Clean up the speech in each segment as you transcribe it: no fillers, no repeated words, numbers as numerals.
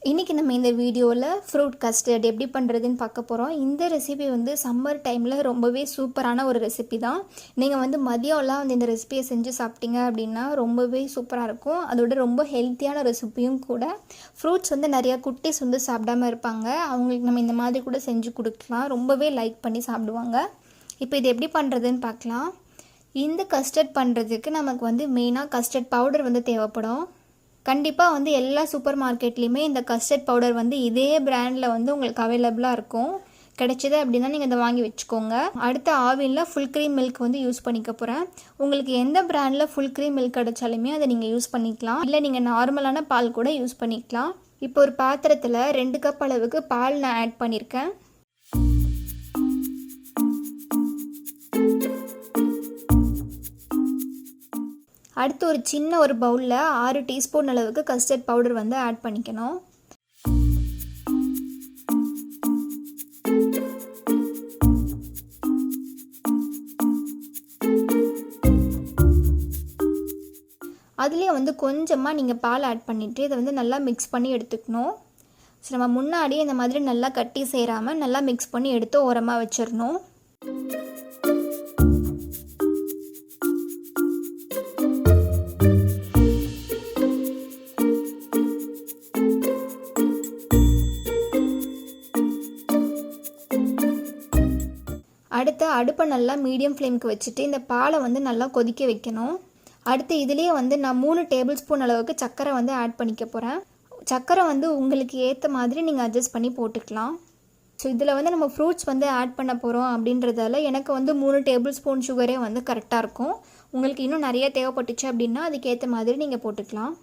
இன்றைக்கி நம்ம இந்த வீடியோவில் ஃப்ரூட் கஸ்டர்ட் எப்படி பண்ணுறதுன்னு பார்க்க போகிறோம். இந்த ரெசிபி வந்து சம்மர் டைமில் ரொம்பவே சூப்பரான ஒரு ரெசிபி தான். நீங்கள் வந்து மதியம்லாம் வந்து இந்த ரெசிபியை செஞ்சு சாப்பிட்டீங்க அப்படின்னா ரொம்பவே சூப்பராக இருக்கும். அதோட ரொம்ப ஹெல்த்தியான ரெசிபியும் கூட. ஃப்ரூட்ஸ் வந்து நிறையா குட்டீஸ் வந்து சாப்பிடாமல் இருப்பாங்க. அவங்களுக்கு நம்ம இந்த மாதிரி கூட செஞ்சு கொடுக்கலாம். ரொம்பவே லைக் பண்ணி சாப்பிடுவாங்க. இப்போ இது எப்படி பண்ணுறதுன்னு பார்க்கலாம். இந்த கஸ்டர்ட் பண்ணுறதுக்கு நமக்கு வந்து மெயினாக கஸ்டர்ட் பவுடர் வந்து தேவைப்படும். கண்டிப்பாக வந்து எல்லா சூப்பர் மார்க்கெட்லேயுமே இந்த கஸ்டர்ட் பவுடர் வந்து இதே பிராண்டில் வந்து உங்களுக்கு அவைலபிளாக இருக்கும். கிடைச்சது அப்படின்னா நீங்கள் இதை வாங்கி வச்சுக்கோங்க. அடுத்த ஆவினில் ஃபுல் க்ரீம் மில்க் வந்து யூஸ் பண்ணிக்க போகிறேன். உங்களுக்கு எந்த பிராண்டில் ஃபுல் க்ரீம் மில்க் கிடைச்சாலுமே அதை நீங்கள் யூஸ் பண்ணிக்கலாம். இல்லை நீங்கள் நார்மலான பால் கூட யூஸ் பண்ணிக்கலாம். இப்போ ஒரு பாத்திரத்தில் 2 கப் அளவுக்கு பால் நான் ஆட் பண்ணியிருக்கேன். அடுத்து ஒரு சின்ன ஒரு பவுலில் 6 டீஸ்பூன் அளவுக்கு கஸ்டர்ட் பவுடர் வந்து ஆட் பண்ணிக்கணும். அதுலேயே வந்து கொஞ்சமாக நீங்கள் பால் ஆட் பண்ணிவிட்டு இதை வந்து நல்லா மிக்ஸ் பண்ணி எடுத்துக்கணும். ஸோ நம்ம முன்னாடியே இந்த மாதிரி நல்லா கட்டி சேராமல் நல்லா மிக்ஸ் பண்ணி எடுத்து ஓரமாக வச்சிடணும். அடுத்து அடுப்பை நல்லா மீடியம் ஃப்ளேமுக்கு வச்சுட்டு இந்த பாலை வந்து நல்லா கொதிக்க வைக்கணும். அடுத்து இதுலேயே வந்து நான் 3 டேபிள் ஸ்பூன் அளவுக்கு சர்க்கரை வந்து ஆட் பண்ணிக்க போகிறேன். சர்க்கரை வந்து உங்களுக்கு ஏற்ற மாதிரி நீங்கள் அட்ஜஸ்ட் பண்ணி போட்டுக்கலாம். ஸோ இதில் வந்து நம்ம ஃப்ரூட்ஸ் வந்து ஆட் பண்ண போகிறோம் அப்படின்றதால எனக்கு வந்து 3 டேபிள் ஸ்பூன் சுகரே வந்து கரெக்டாக இருக்கும். உங்களுக்கு இன்னும் நிறைய தேவைப்பட்டுச்சு அப்படின்னா அதுக்கேற்ற மாதிரி நீங்கள் போட்டுக்கலாம்.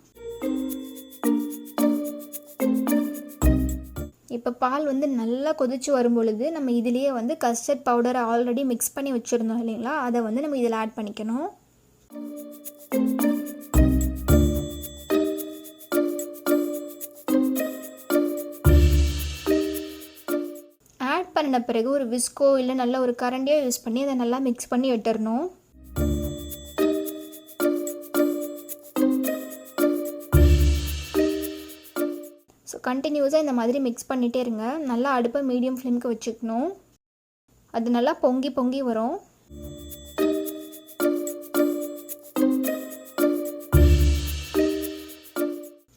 இப்போ பால் வந்து நல்லா கொதிச்சு வரும் பொழுது நம்ம இதிலேயே வந்து கஸ்டர்ட் பவுடரை ஆல்ரெடி மிக்ஸ் பண்ணி வச்சுருந்தோம் இல்லைங்களா, அதை வந்து நம்ம இதில் ஆட் பண்ணிக்கணும். ஆட் பண்ணின பிறகு ஒரு விஸ்கோ இல்லை நல்ல ஒரு கரண்டியோ யூஸ் பண்ணி அதை நல்லா மிக்ஸ் பண்ணி விட்டுறணும். ஸோ கண்டினியூஸாக இந்த மாதிரி மிக்ஸ் பண்ணிகிட்டே இருங்க. நல்லா அடுப்பை மீடியம் ஃப்ளேமுக்கு வச்சுக்கணும். அது நல்லா பொங்கி பொங்கி வரும்.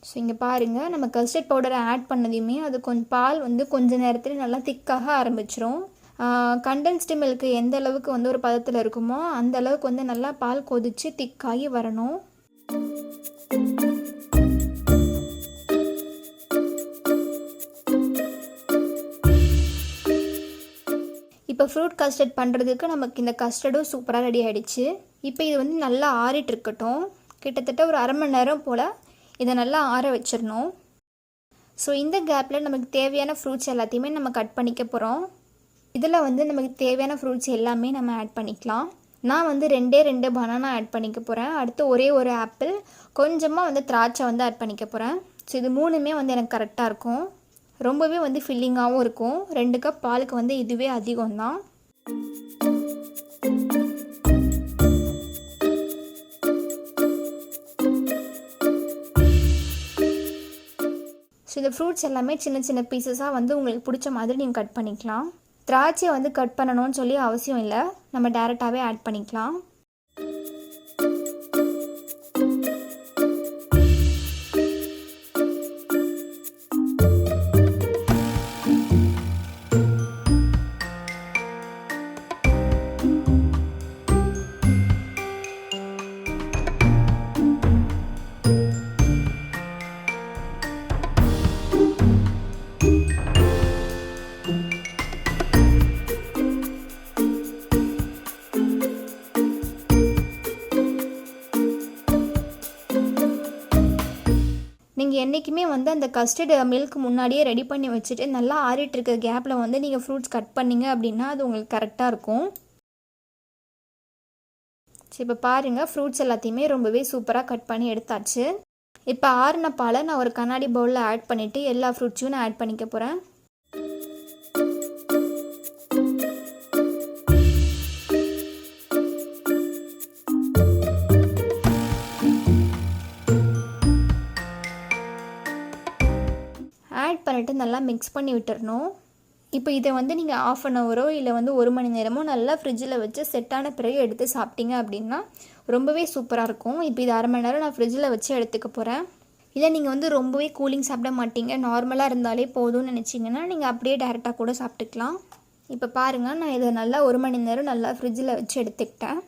ஸோ இங்கே பாருங்கள், நம்ம கஸ்டர்ட் பவுடரை ஆட் பண்ணதையுமே அது பால் வந்து கொஞ்சம் நேரத்தில் நல்லா திக்காக ஆரம்பிச்சிரும். கண்டென்ஸ்டு மில்க் எந்த அளவுக்கு வந்து ஒரு பதத்தில் இருக்குமோ அந்த அளவுக்கு வந்து நல்லா பால் கொதித்து திக்காகி வரணும். இப்போ ஃப்ரூட் கஸ்டர்ட் பண்ணுறதுக்கு நமக்கு இந்த கஸ்டர்டும் சூப்பராக ரெடி ஆகிடுச்சு. இப்போ இது வந்து நல்லா ஆறிட்டு இருக்கட்டும். கிட்டத்தட்ட ஒரு அரை மணி நேரம் போல் இதை நல்லா ஆற வச்சிடணும். ஸோ இந்த கேப்பில் நமக்கு தேவையான ஃப்ரூட்ஸ் எல்லாத்தையுமே நம்ம கட் பண்ணிக்க போகிறோம். இதில் வந்து நமக்கு தேவையான ஃப்ரூட்ஸ் எல்லாமே நம்ம ஆட் பண்ணிக்கலாம். நான் வந்து 2 பனானா ஆட் பண்ணிக்க போகிறேன். அடுத்து ஒரே ஒரு ஆப்பிள், கொஞ்சமாக வந்து திராட்சை வந்து ஆட் பண்ணிக்க போகிறேன். ஸோ இது 3மே வந்து எனக்கு கரெக்டாக இருக்கும். ரொம்பவே வந்து ஃபில்லிங்காகவும் இருக்கும். 2 கப் பாலுக்கு வந்து இதுவே அதிகம்தான். ஸோ இந்த ஃப்ரூட்ஸ் எல்லாமே சின்ன சின்ன பீசஸாக வந்து உங்களுக்கு பிடிச்ச மாதிரி நீங்கள் கட் பண்ணிக்கலாம். திராட்சையை வந்து கட் பண்ணணும்னு சொல்லி அவசியம் இல்லை, நம்ம டேரெக்டாகவே ஆட் பண்ணிக்கலாம். நீங்கள் என்றைக்குமே வந்து அந்த கஸ்டர்டு மில்க் முன்னாடியே ரெடி பண்ணி வச்சுட்டு நல்லா ஆறிட்டு இருக்க கேப்பில் வந்து நீங்கள் ஃப்ரூட்ஸ் கட் பண்ணிங்க அப்படின்னா அது உங்களுக்கு கரெக்டாக இருக்கும். சரி, இப்போ பாருங்கள், ஃப்ரூட்ஸ் எல்லாத்தையுமே ரொம்பவே சூப்பராக கட் பண்ணி எடுத்தாச்சு. இப்போ ஆறின பாலை நான் ஒரு கண்ணாடி பவுலில் ஆட் பண்ணிவிட்டு எல்லா ஃப்ரூட்ஸையும் நான் ஆட் பண்ணிக்க போகிறேன். பண்ணிவிட்டு நல்லா மிக்ஸ் பண்ணி விட்டுறணும். இப்போ இதை வந்து நீங்கள் 1/2 ஹவரோ இல்லை வந்து 1 மணி நேரமோ நல்லா ஃப்ரிட்ஜில் வச்சு செட்டான பிறகு எடுத்து சாப்பிட்டீங்க அப்படின்னா ரொம்பவே சூப்பராக இருக்கும். இப்போ இது 1/2 மணி நேரம் நான் ஃப்ரிட்ஜில் வச்சு எடுத்துக்க போகிறேன். இல்லை நீங்கள் வந்து ரொம்பவே கூலிங் சாப்பிட மாட்டீங்க, நார்மலாக இருந்தாலே போதும்னு நினச்சிங்கன்னா நீங்கள் அப்படியே டேரெக்டாக கூட சாப்பிட்டுக்கலாம். இப்போ பாருங்கள், நான் இதை நல்லா 1 மணி நேரம் நல்லா ஃப்ரிட்ஜில் வச்சு எடுத்துக்கிட்டேன்.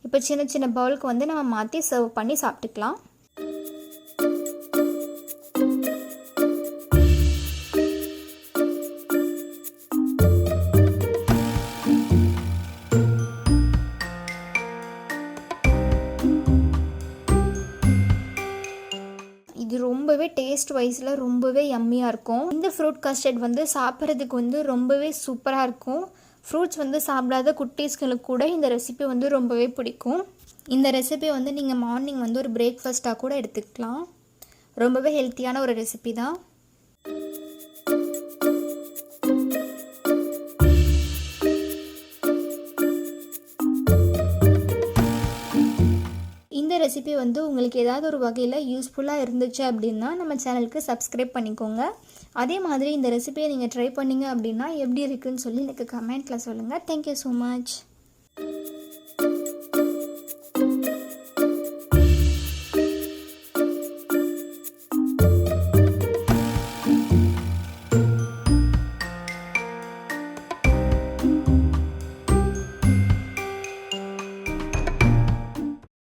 இப்போ சின்ன சின்ன பவுலுக்கு வந்து நம்ம மாற்றி சர்வ் பண்ணி சாப்பிட்டுக்கலாம். இது ரொம்பவே டேஸ்ட் வைஸில் ரொம்பவே யம்மியாக இருக்கும். இந்த ஃப்ரூட் கஸ்டர்ட் வந்து சாப்பிட்றதுக்கு வந்து ரொம்பவே சூப்பராக இருக்கும். ஃப்ரூட்ஸ் வந்து சாப்பிடாத குட்டீஸ்களுக்கு கூட இந்த ரெசிபி வந்து ரொம்பவே பிடிக்கும். இந்த ரெசிபி வந்து நீங்கள் மார்னிங் வந்து ஒரு பிரேக்ஃபாஸ்ட்டாக கூட எடுத்துக்கலாம். ரொம்பவே ஹெல்த்தியான ஒரு ரெசிபி தான். இந்த ரெசிபி வந்து உங்களுக்கு ஏதாவது ஒரு வகையில் யூஸ்ஃபுல்லாக இருந்துச்சு அப்படின்னா நம்ம சேனலுக்கு சப்ஸ்கிரைப் பண்ணிக்கோங்க. அதே மாதிரி இந்த ரெசிபியை நீங்கள் ட்ரை பண்ணிங்க அப்படின்னா எப்படி இருக்குதுன்னு சொல்லி எனக்கு கமெண்ட்டில் சொல்லுங்கள். Thank you so much.